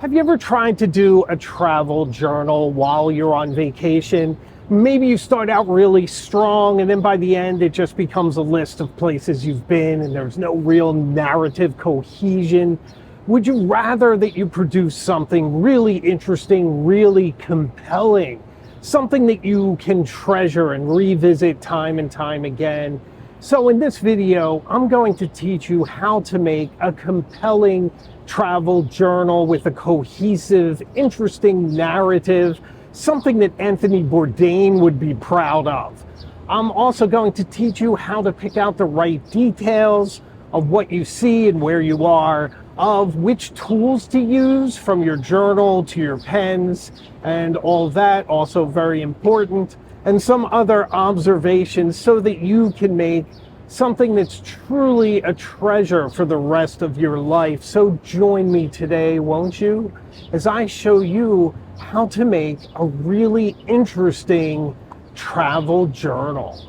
Have you ever tried to do a travel journal while you're on vacation? Maybe you start out really strong and then by the end it just becomes a list of places you've been and there's no real narrative cohesion. Would you rather that you produce something really interesting, really compelling, something that you can treasure and revisit time and time again? So in this video, I'm going to teach you how to make a compelling travel journal with a cohesive, interesting narrative, something that Anthony Bourdain would be proud of. I'm also going to teach you how to pick out the right details of what you see and where you are, of which tools to use from your journal to your pens and all that, also very important, and some other observations so that you can make something that's truly a treasure for the rest of your life. So join me today, won't you, as I show you how to make a really interesting travel journal.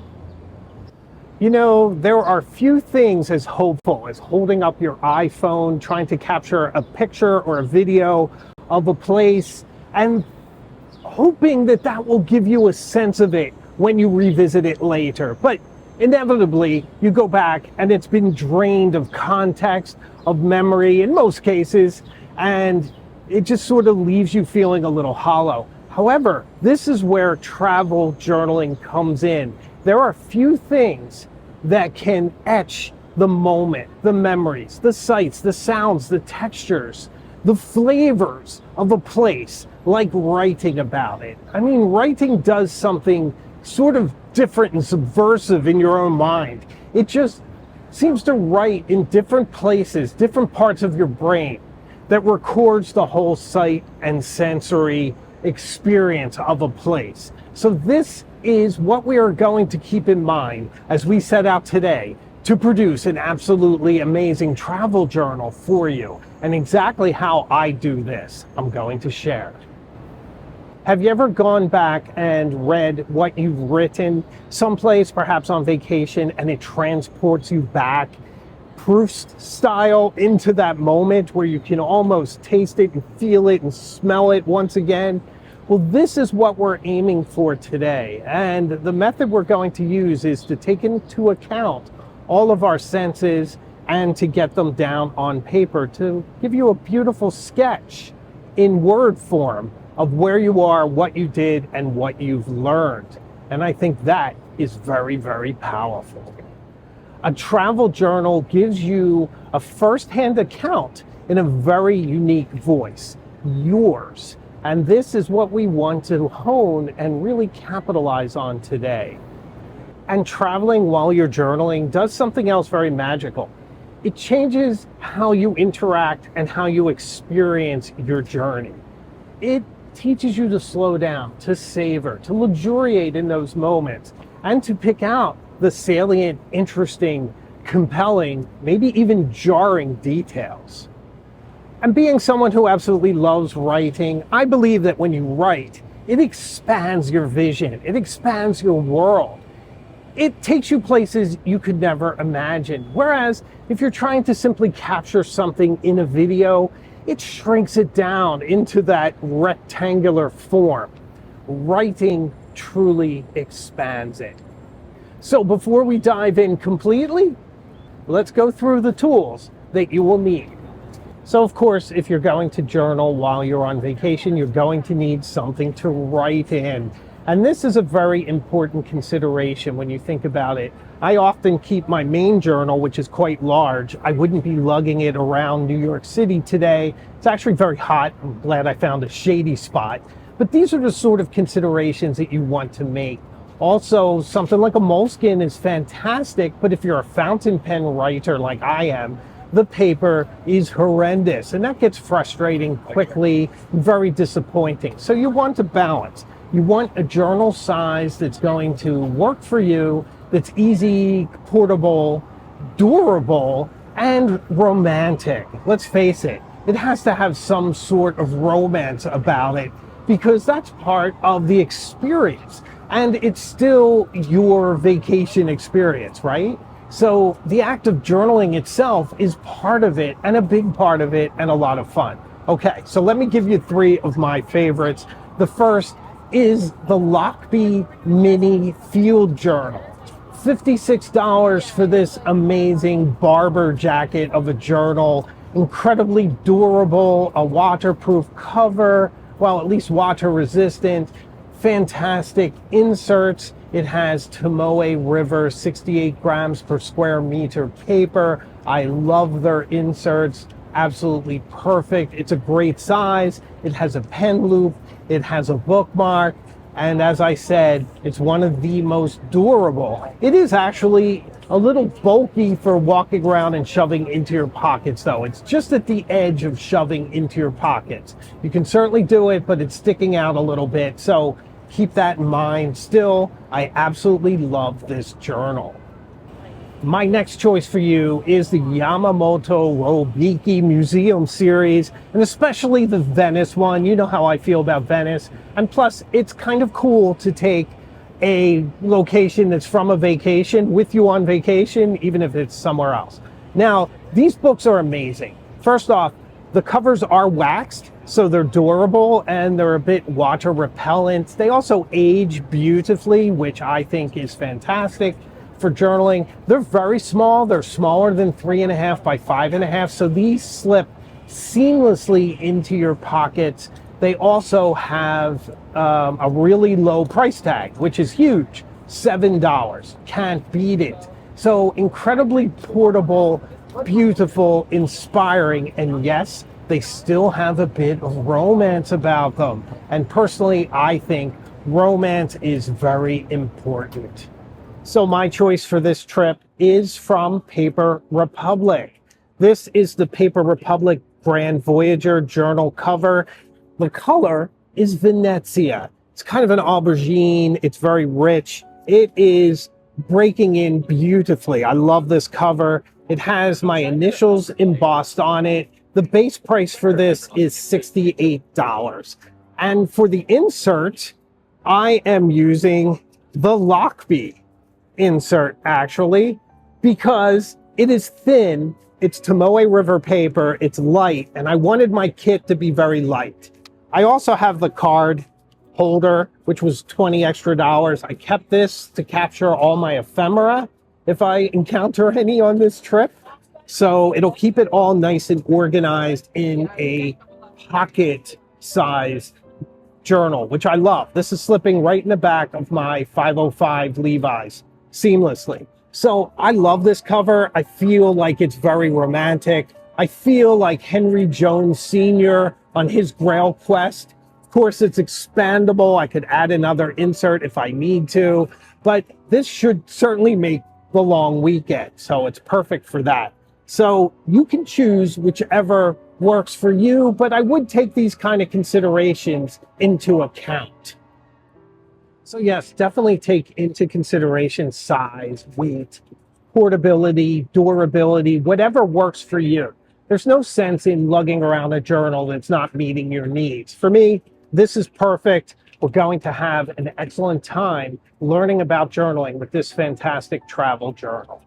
You know, there are few things as hopeful as holding up your iPhone, trying to capture a picture or a video of a place and hoping that that will give you a sense of it when you revisit it later. But inevitably, you go back and it's been drained of context, of memory in most cases, and it just sort of leaves you feeling a little hollow. However, this is where travel journaling comes in. There are few things that can etch the moment, the memories, the sights, the sounds, the textures, the flavors of a place like writing about it. I mean, writing does something sort of different and subversive in your own mind. It just seems to write in different places, different parts of your brain that records the whole sight and sensory experience of a place. So this is what we are going to keep in mind as we set out today to produce an absolutely amazing travel journal for you. And exactly how I do this, I'm going to share. Have you ever gone back and read what you've written someplace, perhaps on vacation, and it transports you back, Proust style, into that moment where you can almost taste it and feel it and smell it once again? Well, this is what we're aiming for today. And the method we're going to use is to take into account all of our senses and to get them down on paper to give you a beautiful sketch in word form of where you are, what you did, and what you've learned. And I think that is very, very powerful. A travel journal gives you a first-hand account in a very unique voice, yours. And this is what we want to hone and really capitalize on today. And traveling while you're journaling does something else very magical. It changes how you interact and how you experience your journey. It teaches you to slow down, to savor, to luxuriate in those moments, and to pick out the salient, interesting, compelling, maybe even jarring details. And being someone who absolutely loves writing, I believe that when you write, it expands your vision, it expands your world. It takes you places you could never imagine. Whereas if you're trying to simply capture something in a video, it shrinks it down into that rectangular form. Writing truly expands it. So before we dive in completely, let's go through the tools that you will need. So of course, if you're going to journal while you're on vacation, you're going to need something to write in. And this is a very important consideration when you think about it. I often keep my main journal, which is quite large. I wouldn't be lugging it around New York City today. It's actually very hot. I'm glad I found a shady spot. But these are the sort of considerations that you want to make. Also, something like a moleskin is fantastic, but if you're a fountain pen writer like I am, the paper is horrendous, and that gets frustrating quickly, very disappointing. So you want to balance. You want a journal size that's going to work for you, that's easy, portable, durable, and romantic. Let's face it, it has to have some sort of romance about it because that's part of the experience. And it's still your vacation experience, right? So the act of journaling itself is part of it and a big part of it and a lot of fun. Okay, so let me give you three of my favorites. The first is the Lockbee Mini Field Journal. $56 for this amazing barber jacket of a journal. Incredibly durable, a waterproof cover, well, at least water resistant. Fantastic inserts. It has Tomoe River 68 grams per square meter paper. I love their inserts. Absolutely perfect. It's a great size. It has a pen loop. It has a bookmark. And as I said, it's one of the most durable. It is actually a little bulky for walking around and shoving into your pockets, though. It's just at the edge of shoving into your pockets. You can certainly do it, but it's sticking out a little bit. So keep that in mind. Still, I absolutely love this journal. My next choice for you is the Yamamoto Robiki Museum series, and especially the Venice one. You know how I feel about Venice. And plus, it's kind of cool to take a location that's from a vacation with you on vacation, even if it's somewhere else. Now, these books are amazing. First off, the covers are waxed, so they're durable and they're a bit water repellent. They also age beautifully, which I think is fantastic for journaling. They're very small. They're smaller than 3.5 by 5.5. So these slip seamlessly into your pockets. They also have a really low price tag, which is huge. $7. Can't beat it. So incredibly portable, beautiful, inspiring, and yes, they still have a bit of romance about them. And personally, I think romance is very important. So my choice for this trip is from Paper Republic. This is the Paper Republic Grand Voyager journal cover. The color is Venezia. It's kind of an aubergine. It's very rich. It is breaking in beautifully. I love this cover. It has my initials embossed on it. The base price for this is $68. And for the insert, I am using the Lockbee insert, actually, because it is thin. It's Tomoe River paper. It's light, and I wanted my kit to be very light. I also have the card holder, which was $20 extra. I kept this to capture all my ephemera if I encounter any on this trip. So it'll keep it all nice and organized in a pocket-sized journal, which I love. This is slipping right in the back of my 505 Levi's seamlessly. So I love this cover. I feel like it's very romantic. I feel like Henry Jones Sr. on his Grail quest. Of course, it's expandable. I could add another insert if I need to, but this should certainly make the long weekend. So it's perfect for that. So you can choose whichever works for you, but I would take these kind of considerations into account. So yes, definitely take into consideration size, weight, portability, durability, whatever works for you. There's no sense in lugging around a journal that's not meeting your needs. For me, this is perfect. We're going to have an excellent time learning about journaling with this fantastic travel journal.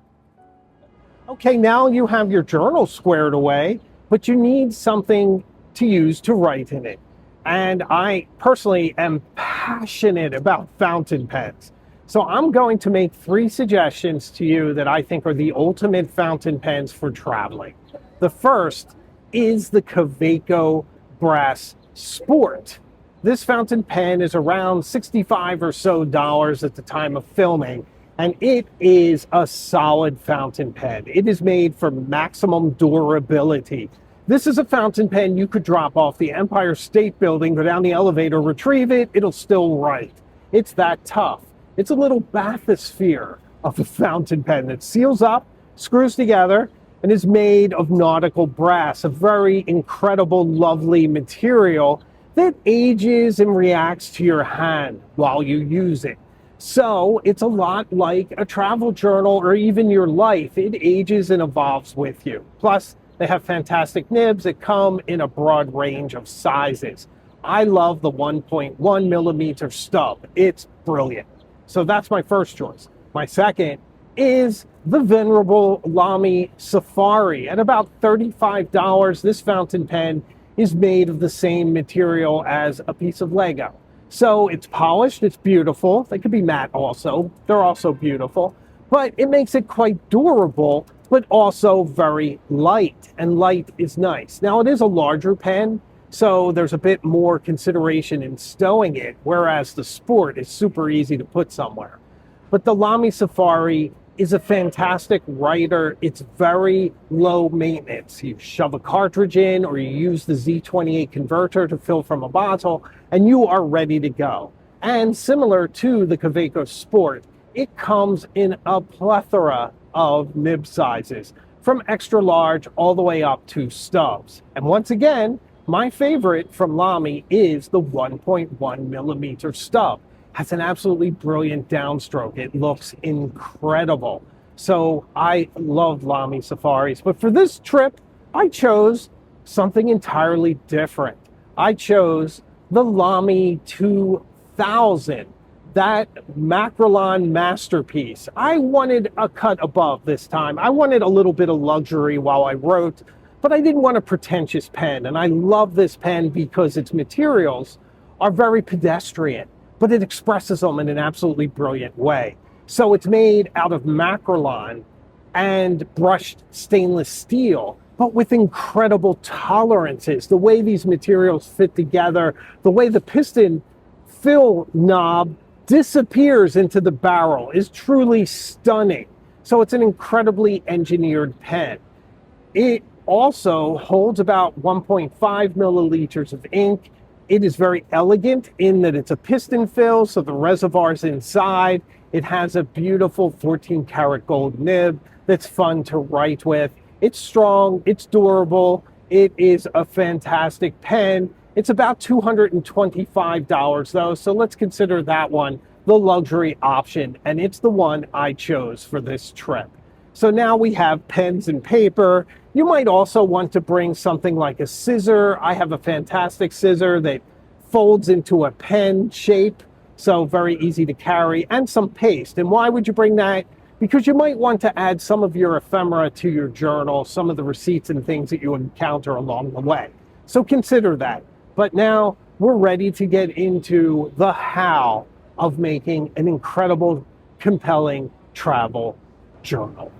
Okay, now you have your journal squared away, but you need something to use to write in it. And I personally am passionate about fountain pens. So I'm going to make 3 suggestions to you that I think are the ultimate fountain pens for traveling. The first is the Kaweco Brass Sport. This fountain pen is around $65 or so at the time of filming, and it is a solid fountain pen. It is made for maximum durability. This is a fountain pen you could drop off the Empire State Building, go down the elevator, retrieve it, it'll still write. It's that tough. It's a little bathysphere of a fountain pen that seals up, screws together, and is made of nautical brass, a very incredible, lovely material that ages and reacts to your hand while you use it. So it's a lot like a travel journal or even your life. It ages and evolves with you. Plus, they have fantastic nibs that come in a broad range of sizes. I love the 1.1 millimeter stub. It's brilliant. So that's my first choice. My second is the venerable Lamy Safari. At about $35, this fountain pen is made of the same material as a piece of Lego. So it's polished, it's beautiful. They could be matte also. They're also beautiful. But it makes it quite durable, but also very light. And light is nice. Now, it is a larger pen, so there's a bit more consideration in stowing it, whereas the Sport is super easy to put somewhere. But the Lamy Safari is a fantastic writer. It's very low maintenance. You shove a cartridge in or you use the Z28 converter to fill from a bottle and you are ready to go. And similar to the Kaweco Sport, it comes in a plethora of nib sizes, from extra large all the way up to stubs. And once again, my favorite from Lamy is the 1.1 millimeter stub. Has an absolutely brilliant downstroke. It looks incredible. So I love Lamy Safaris. But for this trip, I chose something entirely different. I chose the Lamy 2000, that Macrolon masterpiece. I wanted a cut above this time. I wanted a little bit of luxury while I wrote, but I didn't want a pretentious pen. And I love this pen because its materials are very pedestrian, but it expresses them in an absolutely brilliant way. So it's made out of Macrolon and brushed stainless steel, but with incredible tolerances. The way these materials fit together, the way the piston fill knob disappears into the barrel is truly stunning. So it's an incredibly engineered pen. It also holds about 1.5 milliliters of ink. It is very elegant in that it's a piston fill, so the reservoir's inside. It has a beautiful 14 karat gold nib that's fun to write with. It's strong, it's durable, it is a fantastic pen. It's about $225 though, so let's consider that one the luxury option, and it's the one I chose for this trip. So now we have pens and paper. You might also want to bring something like a scissor. I have a fantastic scissor that folds into a pen shape, so very easy to carry, and some paste. And why would you bring that? Because you might want to add some of your ephemera to your journal, some of the receipts and things that you encounter along the way. So consider that. But now we're ready to get into the how of making an incredible, compelling travel journal.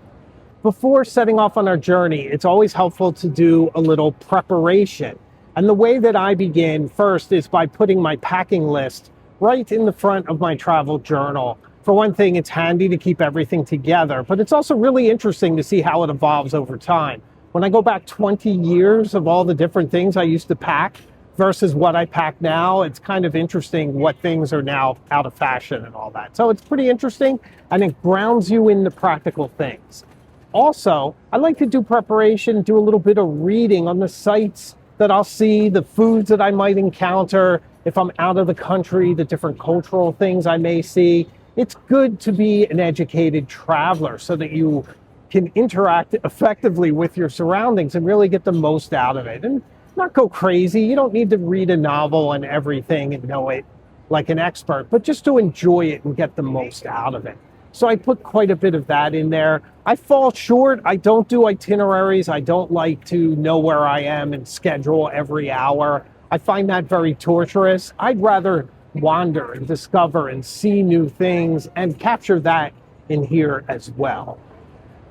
Before setting off on our journey, it's always helpful to do a little preparation. And the way that I begin first is by putting my packing list right in the front of my travel journal. For one thing, it's handy to keep everything together, but it's also really interesting to see how it evolves over time. When I go back 20 years of all the different things I used to pack versus what I pack now, it's kind of interesting what things are now out of fashion and all that. So it's pretty interesting, and it grounds you in the practical things. Also, I like to do preparation, do a little bit of reading on the sites that I'll see, the foods that I might encounter, if I'm out of the country, the different cultural things I may see. It's good to be an educated traveler so that you can interact effectively with your surroundings and really get the most out of it. And not go crazy. You don't need to read a novel and everything and know it like an expert, but just to enjoy it and get the most out of it. So I put quite a bit of that in there. I fall short. I don't do itineraries. I don't like to know where I am and schedule every hour. I find that very torturous. I'd rather wander and discover and see new things and capture that in here as well.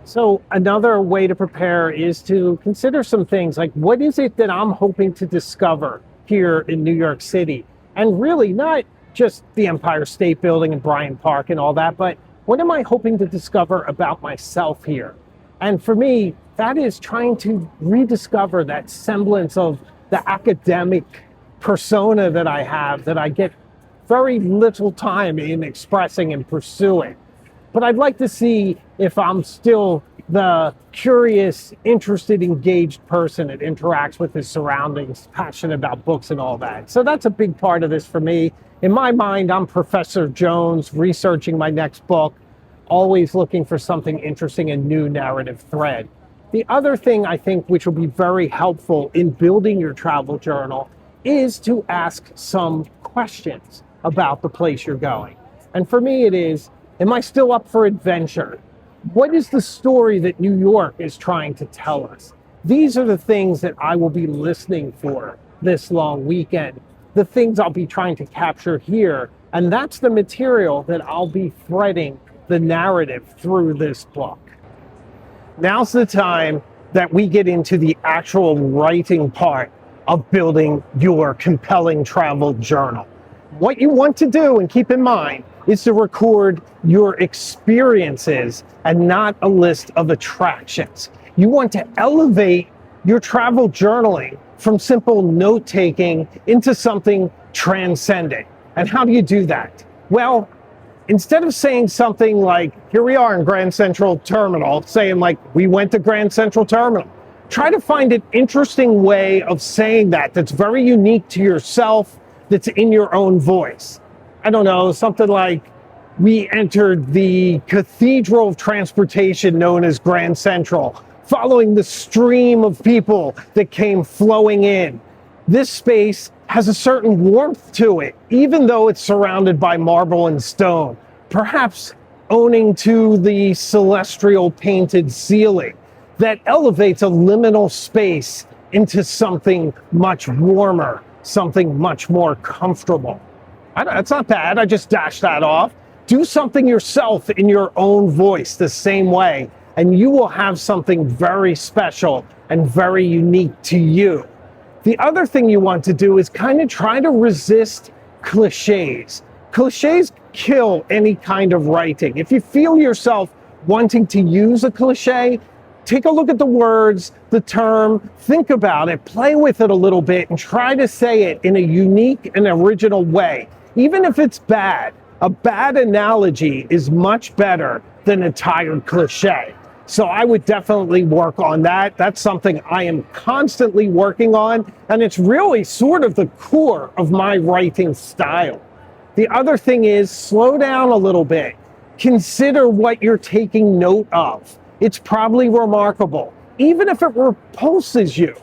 So another way to prepare is to consider some things like, what is it that I'm hoping to discover here in New York City? And really not just the Empire State Building and Bryant Park and all that, but what am I hoping to discover about myself here? And for me, that is trying to rediscover that semblance of the academic persona that I have, that I get very little time in expressing and pursuing. But I'd like to see if I'm still the curious, interested, engaged person that interacts with his surroundings, passionate about books and all that. So that's a big part of this for me. In my mind, I'm Professor Jones, researching my next book, always looking for something interesting and new narrative thread. The other thing I think which will be very helpful in building your travel journal is to ask some questions about the place you're going. And for me it is, am I still up for adventure? What is the story that New York is trying to tell us? These are the things that I will be listening for this long weekend, the things I'll be trying to capture here. And that's the material that I'll be threading the narrative through this book. Now's the time that we get into the actual writing part of building your compelling travel journal. What you want to do, and keep in mind, is to record your experiences and not a list of attractions. You want to elevate your travel journaling from simple note-taking into something transcendent. And how do you do that? Well, instead of saying something like, here we are in Grand Central Terminal, saying like, we went to Grand Central Terminal, try to find an interesting way of saying that that's very unique to yourself, that's in your own voice. I don't know, something like, we entered the cathedral of transportation known as Grand Central, following the stream of people that came flowing in. This space has a certain warmth to it, even though it's surrounded by marble and stone, perhaps owning to the celestial painted ceiling that elevates a liminal space into something much warmer, something much more comfortable. It's not bad, I just dashed that off. Do something yourself in your own voice the same way, and you will have something very special and very unique to you. The other thing you want to do is kind of try to resist cliches. Cliches kill any kind of writing. If you feel yourself wanting to use a cliche, take a look at the words, the term, think about it, play with it a little bit, and try to say it in a unique and original way. Even if it's bad, a bad analogy is much better than a tired cliche. So I would definitely work on that. That's something I am constantly working on, and it's really sort of the core of my writing style. The other thing is slow down a little bit. Consider what you're taking note of. It's probably remarkable, even if it repulses you.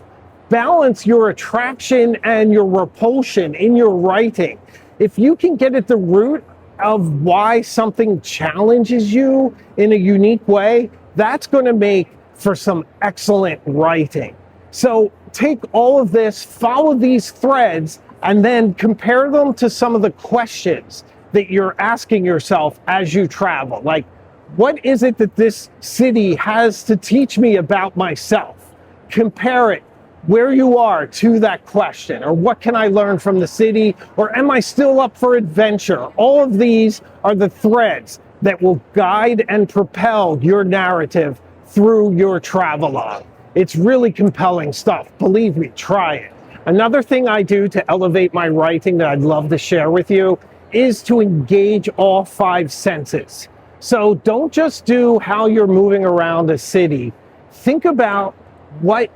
Balance your attraction and your repulsion in your writing. If you can get at the root of why something challenges you in a unique way, that's going to make for some excellent writing. So take all of this, follow these threads, and then compare them to some of the questions that you're asking yourself as you travel. Like, what is it that this city has to teach me about myself? Compare it where you are to that question, or what can I learn from the city, or am I still up for adventure? All of these are the threads that will guide and propel your narrative through your travelogue. It's really compelling stuff. Believe me, try it. Another thing I do to elevate my writing that I'd love to share with you is to engage all 5 senses. So don't just do how you're moving around a city. Think about what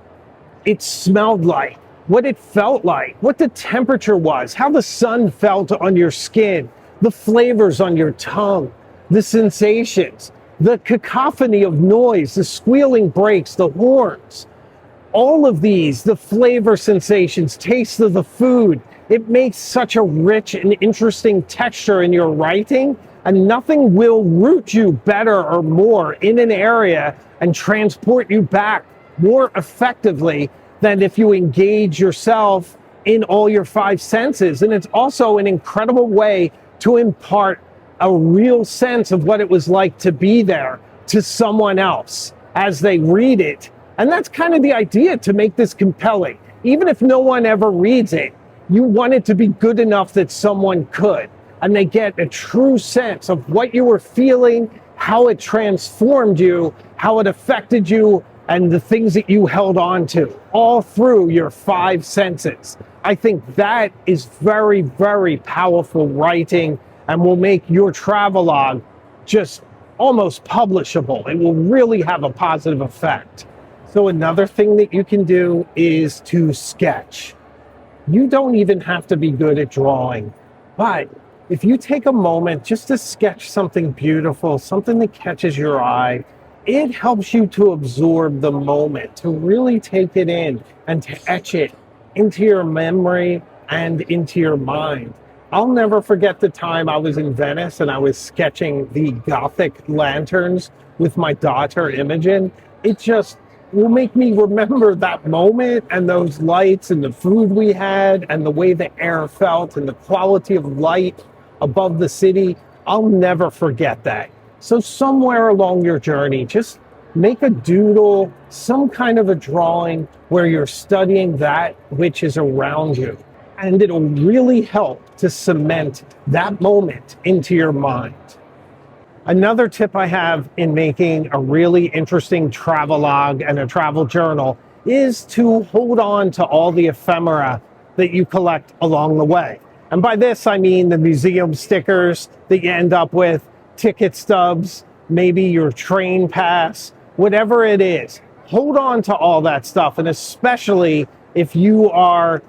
it smelled like, what it felt like, what the temperature was, how the sun felt on your skin, the flavors on your tongue, the sensations, the cacophony of noise, the squealing brakes, the horns. All of these, the flavor sensations, taste of the food, it makes such a rich and interesting texture in your writing, and nothing will root you better or more in an area and transport you back more effectively than if you engage yourself in all your 5 senses. And it's also an incredible way to impart a real sense of what it was like to be there to someone else as they read it. And that's kind of the idea, to make this compelling. Even if no one ever reads it, you want it to be good enough that someone could, and they get a true sense of what you were feeling, how it transformed you, how it affected you, and the things that you held on to, all through your 5 senses. I think that is very, very powerful writing, and will make your travelogue just almost publishable. It will really have a positive effect. So another thing that you can do is to sketch. You don't even have to be good at drawing, but if you take a moment just to sketch something beautiful, something that catches your eye, it helps you to absorb the moment, to really take it in and to etch it into your memory and into your mind. I'll never forget the time I was in Venice and I was sketching the Gothic lanterns with my daughter, Imogen. It just will make me remember that moment and those lights and the food we had and the way the air felt and the quality of light above the city. I'll never forget that. So somewhere along your journey, just make a doodle, some kind of a drawing where you're studying that which is around you. And it'll really help to cement that moment into your mind. Another tip I have in making a really interesting travelogue and a travel journal is to hold on to all the ephemera that you collect along the way. And by this, I mean the museum stickers that you end up with, ticket stubs, maybe your train pass, whatever it is. Hold on to all that stuff. And especially if you are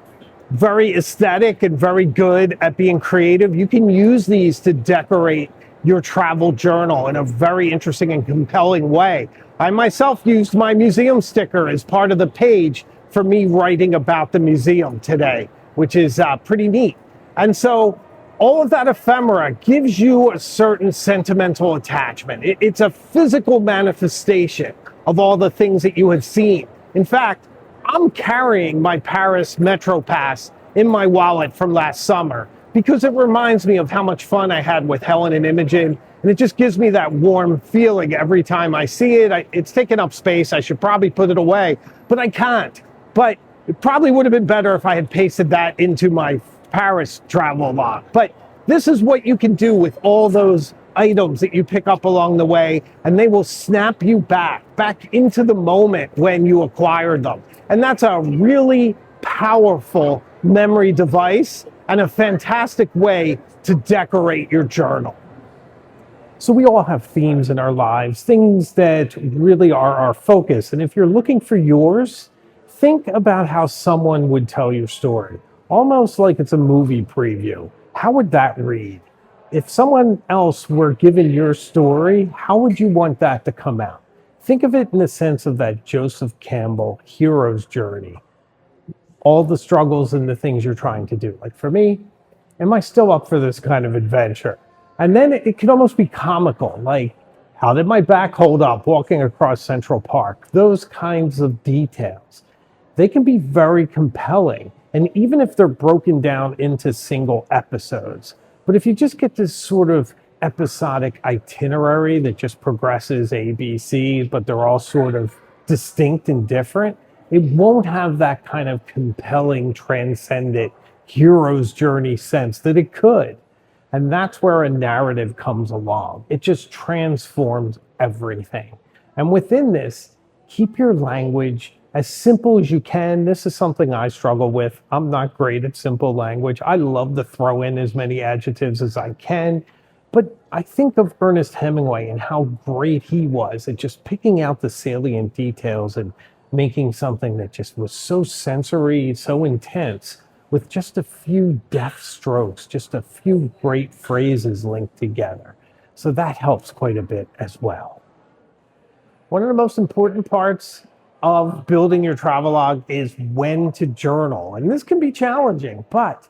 very aesthetic and very good at being creative, you can use these to decorate your travel journal in a very interesting and compelling way. I myself used my museum sticker as part of the page for me writing about the museum today, which is pretty neat. And so all of that ephemera gives you a certain sentimental attachment. It's a physical manifestation of all the things that you have seen. In fact, I'm carrying my Paris Metro Pass in my wallet from last summer because it reminds me of how much fun I had with Helen and Imogen. And it just gives me that warm feeling every time I see it. It's taking up space. I should probably put it away, but I can't. But it probably would have been better if I had pasted that into my Paris travel log. But this is what you can do with all those items that you pick up along the way, and they will snap you back into the moment when you acquired them. And that's a really powerful memory device and a fantastic way to decorate your journal. So we all have themes in our lives, things that really are our focus. And if you're looking for yours, think about how someone would tell your story, almost like it's a movie preview. How would that read? If someone else were given your story, how would you want that to come out? Think of it in the sense of that Joseph Campbell hero's journey. All the struggles and the things you're trying to do. Like for me, am I still up for this kind of adventure? And then it could almost be comical, like how did my back hold up walking across Central Park? Those kinds of details. They can be very compelling. And even if they're broken down into single episodes, but if you just get this sort of episodic itinerary that just progresses A, B, C, but they're all sort of distinct and different, it won't have that kind of compelling, transcendent hero's journey sense that it could. And that's where a narrative comes along. It just transforms everything. And within this, keep your language as simple as you can. This is something I struggle with. I'm not great at simple language. I love to throw in as many adjectives as I can. But I think of Ernest Hemingway and how great he was at just picking out the salient details and making something that just was so sensory, so intense, with just a few deft strokes, just a few great phrases linked together. So that helps quite a bit as well. One of the most important parts of building your travelogue is when to journal. And this can be challenging, but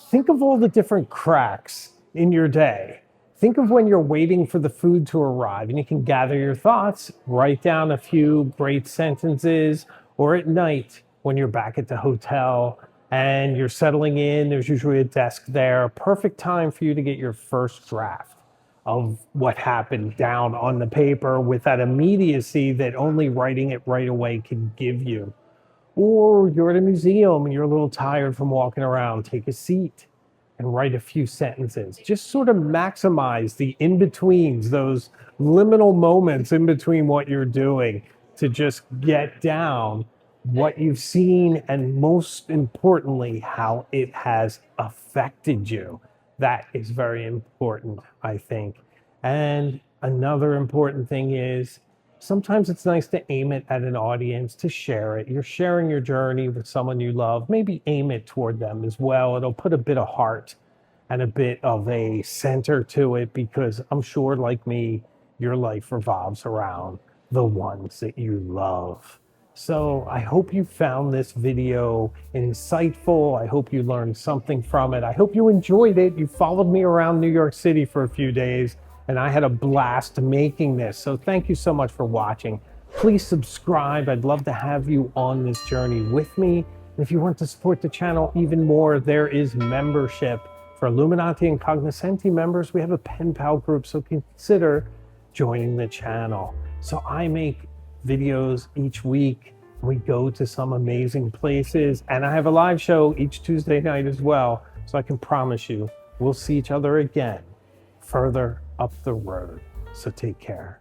think of all the different cracks in your day. Think of when you're waiting for the food to arrive and you can gather your thoughts, write down a few great sentences, or at night when you're back at the hotel and you're settling in, there's usually a desk there. Perfect time for you to get your first draft of what happened down on the paper with that immediacy that only writing it right away can give you. Or you're at a museum and you're a little tired from walking around, take a seat and write a few sentences. Just sort of maximize the in-betweens, those liminal moments in between what you're doing to just get down what you've seen and most importantly, how it has affected you. That is very important, I think. And another important thing is sometimes it's nice to aim it at an audience, to share it. You're sharing your journey with someone you love. Maybe aim it toward them as well. It'll put a bit of heart and a bit of a center to it because I'm sure, like me, your life revolves around the ones that you love. So I hope you found this video insightful. I hope you learned something from it. I hope you enjoyed it. You followed me around New York City for a few days, and I had a blast making this. So thank you so much for watching. Please subscribe. I'd love to have you on this journey with me. And if you want to support the channel even more, there is membership. For Illuminati and Cognoscenti members, we have a pen pal group, so consider joining the channel. So I make videos each week. We go to some amazing places, and I have a live show each Tuesday night as well. So I can promise you, we'll see each other again further up the road. So take care.